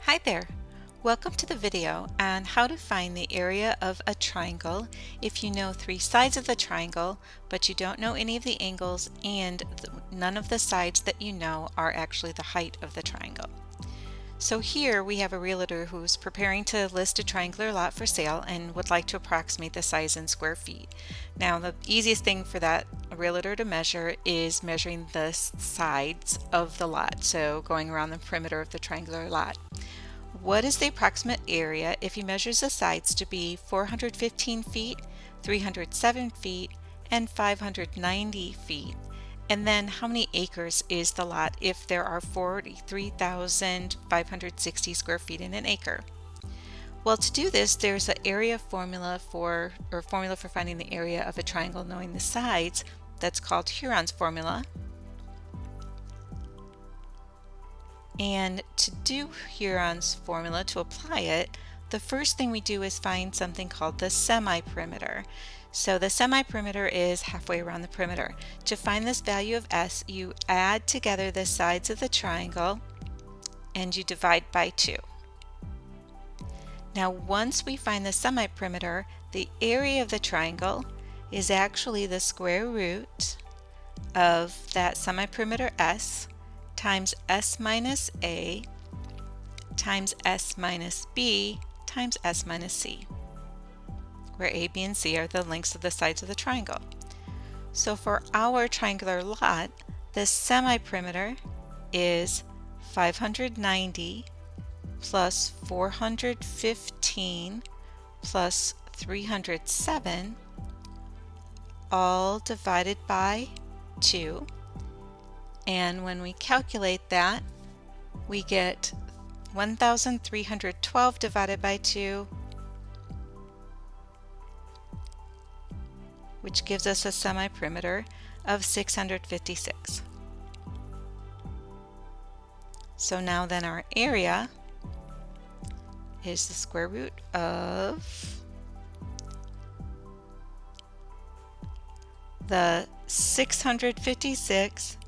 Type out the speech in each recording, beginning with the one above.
Hi there! Welcome to the video on how to find the area of a triangle if you know three sides of the triangle but you don't know any of the angles and none of the sides that you know are actually the height of the triangle. So here we have a realtor who's preparing to list a triangular lot for sale and would like to approximate the size in square feet. Now the easiest thing for that realtor to measure is measuring the sides of the lot, so going around the perimeter of the triangular lot. What is the approximate area if he measures the sides to be 415 feet, 307 feet, and 590 feet? And then how many acres is the lot if there are 43,560 square feet in an acre? Well, to do this, there's an area formula for finding the area of a triangle knowing the sides that's called Heron's formula. And to do Heron's formula, to apply it, the first thing we do is find something called the semi-perimeter. So the semi-perimeter is halfway around the perimeter. To find this value of s, you add together the sides of the triangle and you divide by 2. Now once we find the semi-perimeter, the area of the triangle is actually the square root of that semi-perimeter s times s minus a times s minus b times s minus c, where a, b, and c are the lengths of the sides of the triangle. So for our triangular lot, the semi-perimeter is 590 plus 415 plus 307, all divided by 2. And when we calculate that, we get 1,312 divided by 2, which gives us a semi-perimeter of 656. So now then our area is the square root of the 656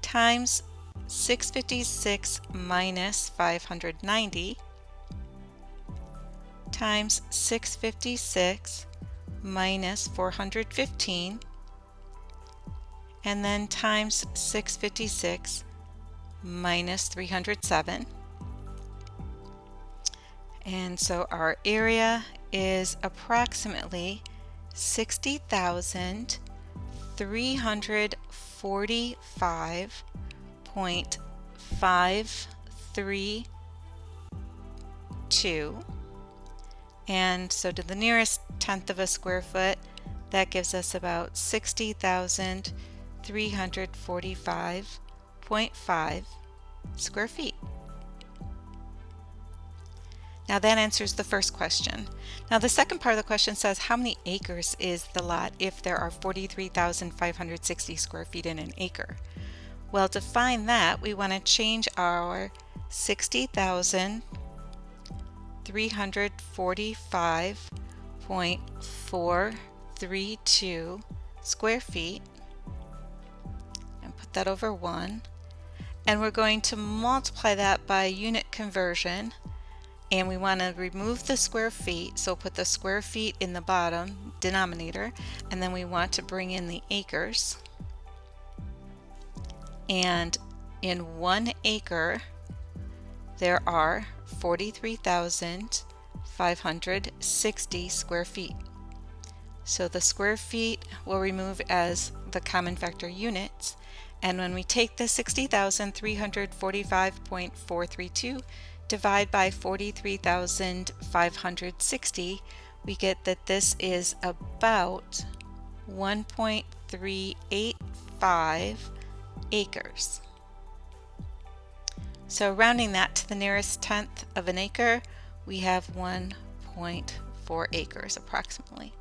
times 656 minus 590 times 656 minus 415 and then times 656 minus 307. And so our area is approximately 60,345.532, and so to the nearest tenth of a square foot, that gives us about 60,345.5 square feet. Now that answers the first question. Now the second part of the question says how many acres is the lot if there are 43,560 square feet in an acre? Well, to find that, we want to change our 60,345.432 square feet and put that over 1. And we're going to multiply that by unit conversion. And we want to remove the square feet, so put the square feet in the bottom denominator, and then we want to bring in the acres. And in 1 acre, there are 43,560 square feet. So the square feet we'll remove as the common factor units, and when we take the 60,345.432 divide by 43,560, we get that this is about 1.385 acres. So rounding that to the nearest tenth of an acre, we have 1.4 acres approximately.